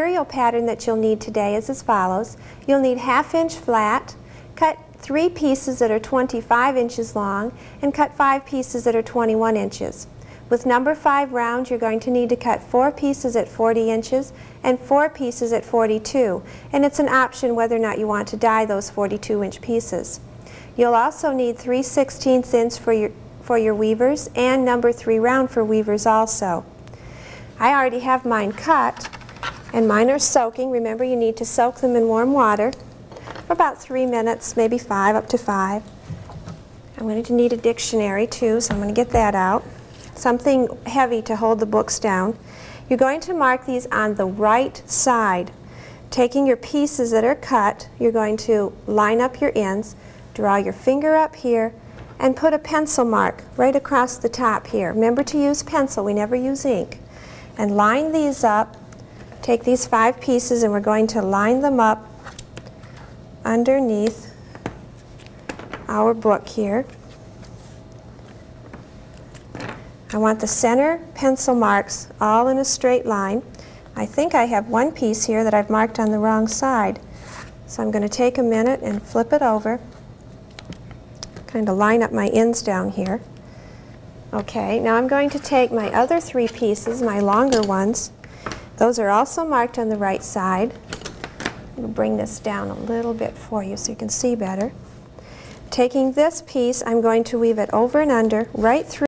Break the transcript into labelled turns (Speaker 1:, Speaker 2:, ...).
Speaker 1: Material pattern that you'll need today is as follows. You'll need 1/2 inch flat, cut 3 pieces that are 25 inches long, and cut 5 pieces that are 21 inches. With number 5 round, you're going to need to cut 4 pieces at 40 inches and 4 pieces at 42, and it's an option whether or not you want to die those 42-inch pieces. You'll also need 3/16 inch for your weavers and number 3 round for weavers also. I already have mine cut, and mine are soaking. Remember, you need to soak them in warm water for about 3 minutes, maybe 5, up to 5. I'm going to need a dictionary too, so I'm going to get that out. Something heavy to hold the books down. You're going to mark these on the right side. Taking your pieces that are cut, you're going to line up your ends, draw your finger up here, and put a pencil mark right across the top here. Remember to use pencil, we never use ink. And line these up. Take these 5 pieces and we're going to line them up underneath our book here. I want the center pencil marks all in a straight line. I think I have one piece here that I've marked on the wrong side. So I'm going to take a minute and flip it over. Kind of line up my ends down here. Okay, now I'm going to take my other 3 pieces, my longer ones. Those are also marked on the right side. We'll bring this down a little bit for you so you can see better. Taking this piece, I'm going to weave it over and under, right through